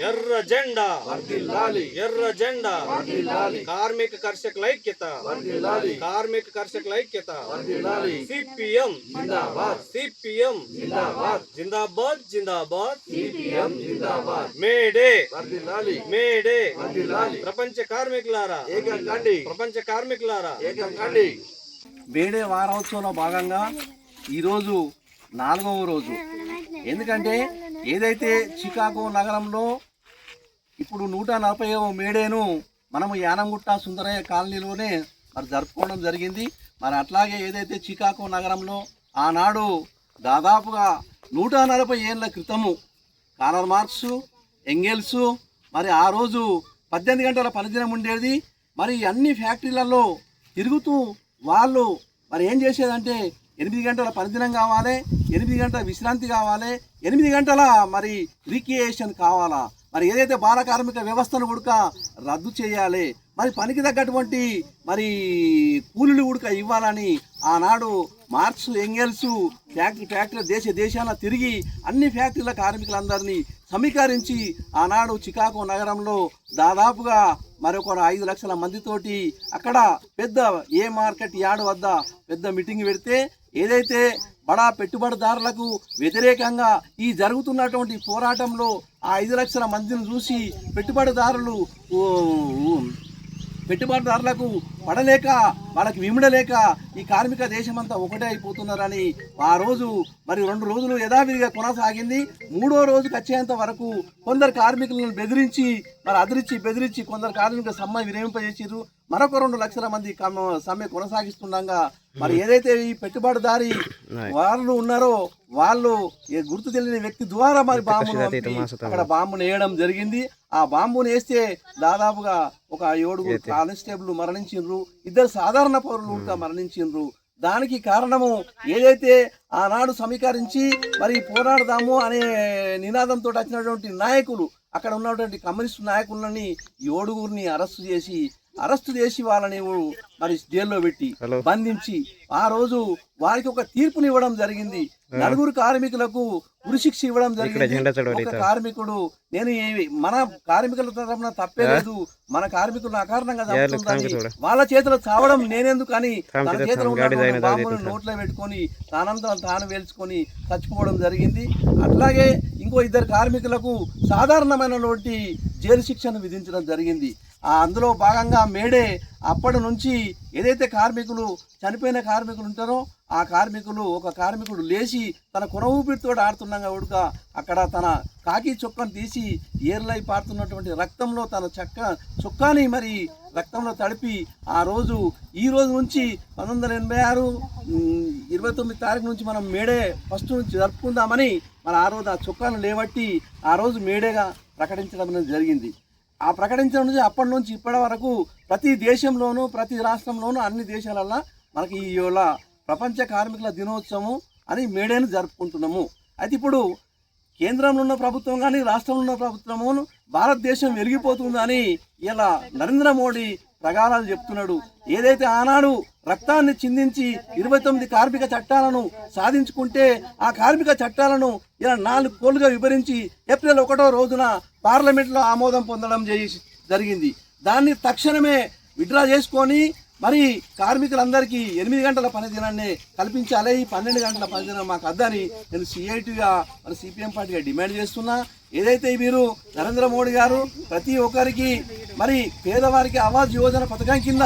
ఎర్ర జెండా వర్ధిల్లాలి, ఎర్ర జెండా వర్ధిల్లాలి, కార్మిక కర్షకుల ఐక్యత వర్ధిల్లాలి, కార్మిక కర్షకుల ఐక్యత వర్ధిల్లాలి. సిపిఎం జిందాబాద్, సిపిఎం జిందాబాద్, జిందాబాద్ జిందాబాద్ సిపిఎం జిందాబాద్. మేడే వర్ధిల్లాలి, మేడే వర్ధిల్లాలి. ప్రపంచ కార్మికులారా ఏకం కండి, ప్రపంచ కార్మికులారా ఏకం కండి. మేడే వారోత్సవంలో భాగంగా ఈరోజు 4వ రోజు. ఎందుకంటే ఏదైతే చికాగో నగరంలో ఇప్పుడు 140వ మేడేను మనము యానంగుట్ట సుందరయ్య కాలనీలోనే మరి జరుపుకోవడం జరిగింది. మరి అట్లాగే ఏదైతే చికాగో నగరంలో ఆనాడు దాదాపుగా 140 ఏళ్ళ క్రితము కార్ల్ మార్క్స్, ఎంగెల్స్ మరి ఆ రోజు 18 గంటల పనిదినం ఉండేది. మరి అన్ని ఫ్యాక్టరీలలో తిరుగుతూ వాళ్ళు మరి ఏం చేసేదంటే 8 గంటల పనిదినం కావాలి, 8 గంటల విశ్రాంతి కావాలి, 8 గంటల మరి రిక్రియేషన్ కావాలా. మరి ఏదైతే బాల కార్మిక వ్యవస్థను కూడా రద్దు చేయాలి, మరి పనికి తగ్గటువంటి మరి కూలీలు కూడా ఇవ్వాలని ఆనాడు మార్క్స్, ఎంగెల్స్ ఫ్యాక్టరీ దేశాల తిరిగి అన్ని ఫ్యాక్టరీల కార్మికులందరినీ సమీకరించి ఆనాడు చికాగో నగరంలో దాదాపుగా మరొక 5 లక్షల మందితోటి అక్కడ పెద్ద మార్కెట్ యార్డ్ వద్ద పెద్ద మీటింగ్ పెడితే ఏదైతే బడా పెట్టుబడిదారులకు వ్యతిరేకంగా ఈ జరుగుతున్నటువంటి పోరాటంలో ఆ 5 లక్షల మందిని చూసి పెట్టుబడిదారులకు పడలేక వాళ్ళకి విమిడలేక ఈ కార్మిక దేశమంతా ఒకటే అయిపోతున్నారని ఆ రోజు మరి 2 రోజులు యథావిధిగా కొనసాగింది. 3వ రోజుకి వచ్చేంత వరకు కొందరు కార్మికులను బెదిరించి మరి బెదిరించి కొందరు కార్మికుల సమ్మె విరమింపజేసారు. మరొక 2 లక్షల మంది సమ్మె కొనసాగిస్తుండగా మరి ఏదైతే ఈ పెట్టుబడిదారి వాళ్ళు ఉన్నారో వాళ్ళు గుర్తు తెలియని వ్యక్తి ద్వారా మరి అక్కడ బాంబును వేయడం జరిగింది. ఆ బాంబును వేస్తే దాదాపుగా ఒక 7 కానిస్టేబుల్ మరణించిండ్రు, 2 సాధారణ పౌరులు కూడా మరణించిండ్రు. దానికి కారణము ఏదైతే ఆనాడు సమీకరించి మరి పోరాడదాము అనే నినాదంతో వచ్చినటువంటి నాయకులు, అక్కడ ఉన్నటువంటి కమ్యూనిస్టు నాయకులని 7గురిని అరెస్టు చేసి వాళ్ళని మరి జైల్లో పెట్టి బంధించి ఆ రోజు వారికి ఒక తీర్పునివ్వడం జరిగింది. 4 కార్మికులకు ఉరిశిక్ష ఇవ్వడం జరిగింది. ఒక కార్మికుడు నేను మన కార్మికుల తరఫున తప్పే లేదు, మన కార్మికులు అకారణంగా చంపుతుందని వాళ్ళ చేతిలో చావడం నేనెందుకు అని తన చేతిలో ఉన్న బాంబును నోట్లో పెట్టుకొని తానంతా తాను వేల్చుకొని చచ్చిపోవడం జరిగింది. అట్లాగే ఇంకో 2 కార్మికులకు సాధారణమైనటువంటి జైలు శిక్షను విధించడం జరిగింది. అందులో భాగంగా మేడే అప్పటి నుంచి ఏదైతే చనిపోయిన కార్మికులు ఉంటారో ఆ ఒక కార్మికుడు లేచి తన కొన ఊపిరితో ఆడుతుండగా ఉడక అక్కడ తన కాకి చొక్కాను తీసి ఏర్లై పారుతున్నటువంటి రక్తంలో తన చొక్కాని మరి రక్తంలో తడిపి ఈ రోజు నుంచి 1986 29 తారీఖు నుంచి మనం మేడే ఫస్ట్ నుంచి జరుపుకుందామని మరి ఆ రోజు ఆ చొక్కాను లేవట్టి ఆ రోజు మేడేగా ప్రకటించడం అనేది జరిగింది. ఆ ప్రకటించడం నుంచి అప్పటి నుంచి ఇప్పటి వరకు ప్రతి దేశంలోనూ ప్రతి రాష్ట్రంలోనూ అన్ని దేశాలల్లో మనకి ఇవాళ ప్రపంచ కార్మికుల దినోత్సవం అని మేడేను జరుపుకుంటున్నాము. అయితే ఇప్పుడు కేంద్రంలో ఉన్న ప్రభుత్వం కానీ రాష్ట్రంలో ఉన్న ప్రభుత్వము భారతదేశం వెలిగిపోతుందని ఇలా నరేంద్ర మోడీ ప్రగాఢాలు చెప్తున్నాడు. ఏదైతే ఆనాడు రక్తాన్ని చిందించి 29 కార్మిక చట్టాలను సాధించుకుంటే ఆ కార్మిక చట్టాలను ఇలా 4 కోళ్లుగా విభజించి ఏప్రిల్ 1వ రోజున పార్లమెంట్లో ఆమోదం పొందడం జరిగింది. దాన్ని తక్షణమే విత్డ్రా చేసుకొని మరి కార్మికులందరికీ 8 గంటల పనిదినాన్ని కల్పించాలి. ఈ 12 గంటల పనిదినం మాకు అద్దని నేను సిఐటిగా మరి సిపిఎం పార్టీగా డిమాండ్ చేస్తున్నా. ఏదైతే మీరు నరేంద్ర మోడీ గారు ప్రతి ఒక్కరికి మరి పేదవారికి ఆవాస్ యోజన పథకం కింద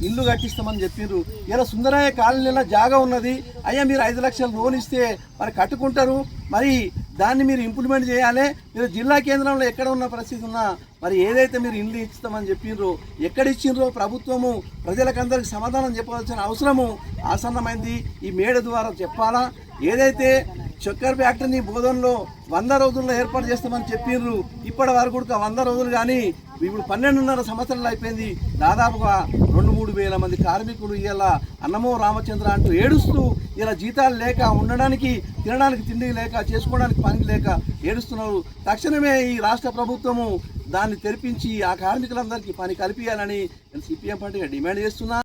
ఇల్లు కట్టిస్తామని చెప్పారు. ఇలా సుందరయ్య కాలనీలో జాగా ఉన్నది, అయ్యా మీరు 5 లక్షలు లోన్ ఇస్తే మరి కట్టుకుంటారు, మరి దాన్ని మీరు ఇంప్లిమెంట్ చేయాలి. మీరు జిల్లా కేంద్రంలో ఎక్కడ ఉన్న పరిస్థితి ఉన్నా మరి ఏదైతే మీరు ఇల్లు ఇస్తామని చెప్పిర్రో ఎక్కడ ఇచ్చిండ్రో ప్రభుత్వము ప్రజలకందరికి సమాధానం చెప్పవలసిన అవసరము ఆసన్నమైంది. ఈ మేడ ద్వారా చెప్పాలా. ఏదైతే చక్కెర ఫ్యాక్టరీని బోధనలో 100 రోజుల్లో ఏర్పాటు చేస్తామని చెప్పిర్రు, ఇప్పటి వరకు కూడా 100 రోజులు కానీ ఇప్పుడు 12.5 సంవత్సరాలు అయిపోయింది. దాదాపుగా 2-3 వేల మంది కార్మికులు ఇలా అన్నమో రామచంద్ర అంటూ ఏడుస్తూ ఇలా జీతాలు లేక ఉండడానికి తినడానికి తిండి లేక చేసుకోవడానికి పని లేక ఏడుస్తున్నారు. తక్షణమే ఈ రాష్ట్ర ప్రభుత్వము దాన్ని తెరిపించి ఆ కార్మికులందరికీ పని కల్పించాలని సిపిఎం పార్టీగా డిమాండ్ చేస్తున్నా.